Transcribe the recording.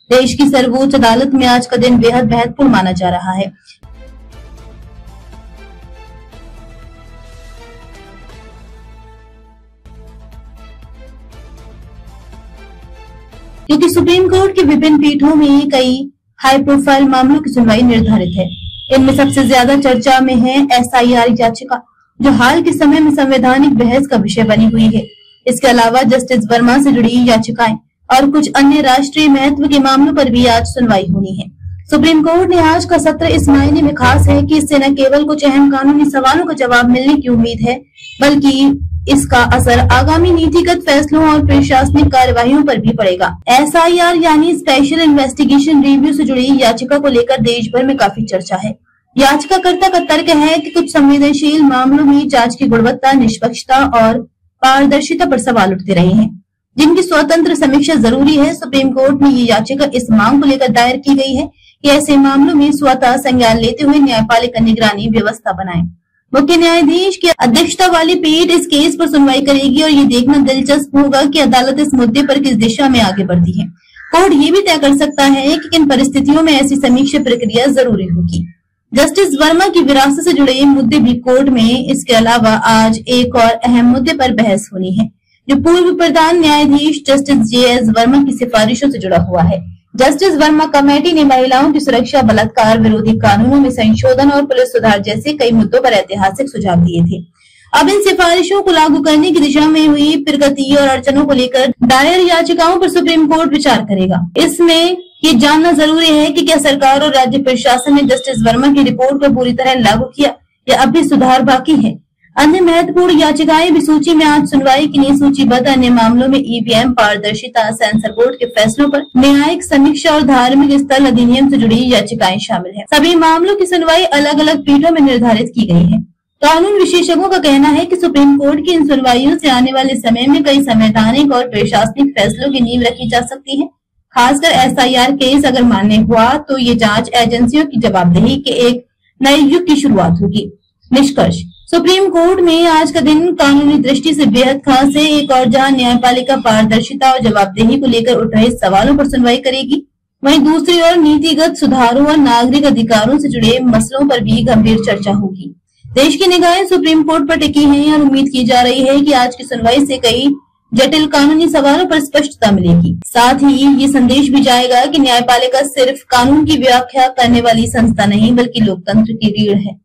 देश की सर्वोच्च अदालत में आज का दिन बेहद महत्वपूर्ण माना जा रहा है। क्योंकि सुप्रीम कोर्ट की विभिन्न पीठों में कई हाई प्रोफाइल मामलों की सुनवाई निर्धारित है। इनमें सबसे ज्यादा चर्चा में है SIR याचिका, जो हाल के समय में संवैधानिक बहस का विषय बनी हुई है। इसके अलावा जस्टिस वर्मा से जुड़ी याचिकाएं और कुछ अन्य राष्ट्रीय महत्व के मामलों पर भी आज सुनवाई होनी है। सुप्रीम कोर्ट ने आज का सत्र इस मायने में खास है कि इससे न केवल कुछ अहम कानूनी सवालों का जवाब मिलने की उम्मीद है, बल्कि इसका असर आगामी नीतिगत फैसलों और प्रशासनिक कार्यवाहियों पर भी पड़ेगा। SIR यानी स्पेशल इन्वेस्टिगेशन रिव्यू से जुड़ी याचिका को लेकर देश भर में काफी चर्चा है। याचिकाकर्ता का तर्क है कि कुछ संवेदनशील मामलों में जांच की गुणवत्ता, निष्पक्षता और पारदर्शिता पर सवाल उठते रहे हैं, जिनकी स्वतंत्र समीक्षा जरूरी है। सुप्रीम कोर्ट में ये याचिका इस मांग को लेकर दायर की गई है कि ऐसे मामलों में स्वतः संज्ञान लेते हुए न्यायपालिका निगरानी व्यवस्था बनाए। मुख्य न्यायाधीश की अध्यक्षता वाली पीठ इस केस पर सुनवाई करेगी और ये देखना दिलचस्प होगा कि अदालत इस मुद्दे पर किस दिशा में आगे बढ़ती है। कोर्ट ये भी तय कर सकता है कि किन परिस्थितियों में ऐसी समीक्षा प्रक्रिया जरूरी होगी। जस्टिस वर्मा की विरासत से जुड़े मुद्दे भी कोर्ट में। इसके अलावा आज एक और अहम मुद्दे पर बहस होनी है, जो पूर्व प्रधान न्यायाधीश जस्टिस JS वर्मा की सिफारिशों से जुड़ा हुआ है। जस्टिस वर्मा कमेटी ने महिलाओं की सुरक्षा, बलात्कार विरोधी कानूनों में संशोधन और पुलिस सुधार जैसे कई मुद्दों पर ऐतिहासिक सुझाव दिए थे। अब इन सिफारिशों को लागू करने की दिशा में हुई प्रगति और अड़चनों को लेकर दायर याचिकाओं पर सुप्रीम कोर्ट विचार करेगा। इसमें ये जानना जरूरी है कि क्या सरकार और राज्य प्रशासन ने जस्टिस वर्मा की रिपोर्ट को पूरी तरह लागू किया या अब भी सुधार बाकी है। अन्य महत्वपूर्ण याचिकाएं भी सूची में आज सुनवाई के लिए सूचीबद्ध। अन्य मामलों में EVM पारदर्शिता, सेंसर बोर्ड के फैसलों पर न्यायिक समीक्षा और धार्मिक स्थल अधिनियम से जुड़ी याचिकाएं शामिल हैं। सभी मामलों की सुनवाई अलग अलग पीठों में निर्धारित की गई है। कानून विशेषज्ञों का कहना है कि सुप्रीम कोर्ट की इन सुनवाइयों से आने वाले समय में कई संवैधानिक और प्रशासनिक फैसलों की नींव रखी जा सकती है। खासकर SIR केस अगर मान्य हुआ तो ये जांच एजेंसियों की जवाबदेही के एक नए युग की शुरुआत होगी। निष्कर्ष, सुप्रीम कोर्ट में आज का दिन कानूनी दृष्टि से बेहद खास है। एक और जहां न्यायपालिका पारदर्शिता और जवाबदेही को लेकर उठ रहे सवालों पर सुनवाई करेगी, वहीं दूसरी ओर नीतिगत सुधारों और नागरिक अधिकारों से जुड़े मसलों पर भी गंभीर चर्चा होगी। देश की निगाहें सुप्रीम कोर्ट पर टिकी हैं और उम्मीद की जा रही है कि आज की सुनवाई से कई जटिल कानूनी सवालों पर स्पष्टता मिलेगी। साथ ही ये संदेश भी जाएगा कि न्यायपालिका सिर्फ कानून की व्याख्या करने वाली संस्था नहीं, बल्कि लोकतंत्र की रीढ़ है।